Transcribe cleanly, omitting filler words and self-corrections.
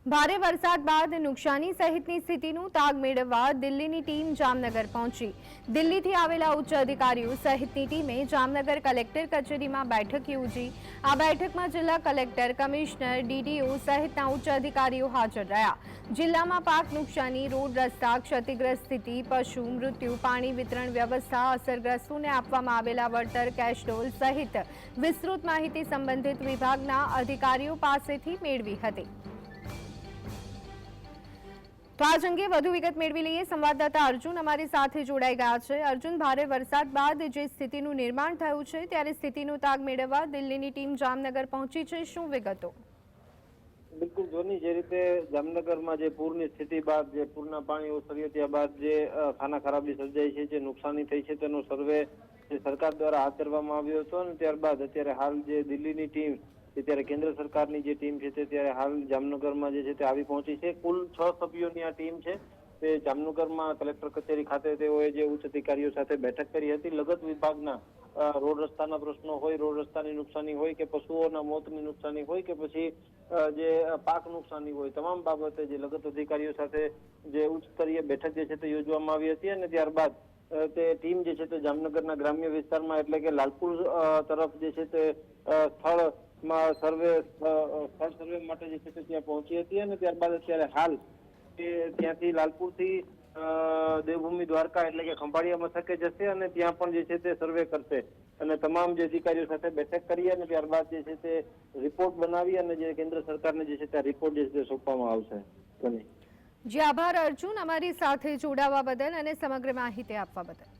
ભારે વરસાદ બાદ નુકસાની સહિતની સ્થિતિનું તાગ મેળવવા દિલ્હીની ટીમ જામનગર પહોંચી। દિલ્હીથી આવેલા ઉચ્ચ અધિકારીઓ સહિતની ટીમે જામનગર કલેક્ટર કચેરીમાં બેઠક યોજી। આ બેઠકમાં જિલ્લા કલેક્ટર, કમિશનર, ડીડીઓ સહિતના ઉચ્ચ અધિકારીઓ હાજર રહ્યા। જિલ્લામાં પાક નુકસાની, રોડ રસ્તા, ક્ષતિગ્રસ્ત સ્થિતિ, પશુ મૃત્યુ, પાણી વિતરણ વ્યવસ્થા, અસરગ્રસ્તોને આપવામાં આવેલા વળતર, કેશડોલ સહિત વિસ્તૃત માહિતી સંબંધિત વિભાગના અધિકારીઓ પાસેથી મેળવી હતી। તો આજ અંગે વધુ વિગત મેળવી લઈએ। સંવાદદાતા અર્જુન અમારી સાથે જોડાઈ ગયા છે। અર્જુન, ભારે વરસાદ બાદ જે સ્થિતિનું નિર્માણ થયું છે ત્યારે સ્થિતિનો તાગ મેળવવા દિલ્હીની ટીમ જામનગર પહોંચી છે, શું વિગતો? બિલકુલ જોની, જે રીતે જામનગરમાં જે પૂરની સ્થિતિ બાદ, જે પૂરના પાણી ઓસર્યા બાદ જે ખાના ખરાબી સર્જાઈ છે, જે નુકસાની થઈ છે તેનો સર્વે સરકાર દ્વારા હાથ ધરવામાં આવ્યો હતો અને ત્યારબાદ અત્યારે હાલ જે દિલ્હીની ટીમ, ત્યારે કેન્દ્ર સરકારની જે ટીમ છે તે ત્યારે હાલ જામનગરમાં જે છે તે આવી પહોંચી છે। કુલ 6 સભ્યોની આ ટીમ છે તે જામનગરમાં કલેક્ટર કચેરી ખાતે તેઓએ જે ઉચ્ચ અધિકારીઓ સાથે બેઠક કરી હતી। લગત વિભાગના રોડ રસ્તાના પ્રશ્નો હોય, રોડ રસ્તાની નુકસાની હોય કે પશુઓના મોતની નુકસાની હોય કે પછી જે પાક નુકસાની હોય, તમામ બાબતે જે લગત અધિકારીઓ સાથે જે ઉચ્ચ સ્તરીય બેઠક જે છે તે યોજવામાં આવી હતી અને ત્યારબાદ તે ટીમ જે છે તે જામનગરના ગ્રામ્ય વિસ્તારમાં એટલે કે લાલપુર તરફ જે છે તે સ્થળ સર્વે માટે જે છે તે ત્યાં પહોંચી હતી અને ત્યારબાદ અત્યારે હાલ ત્યાંથી લાલપુરથી દેવભૂમિ દ્વારકા એટલે કે ખંભાળિયા મથકે જશે અને ત્યાં પણ જે છે તે સર્વે કરશે અને તમામ જે અધિકારીઓ સાથે બેઠક કરી અને ત્યારબાદ જે છે તે રિપોર્ટ બનાવી અને જે કેન્દ્ર સરકારને જે છે તે રિપોર્ટ જે છે તે સોંપવામાં આવશે। જી આભાર અર્જુન, અમારી સાથે જોડાવા બદલ અને સમગ્ર માહિતી આપવા બદલ।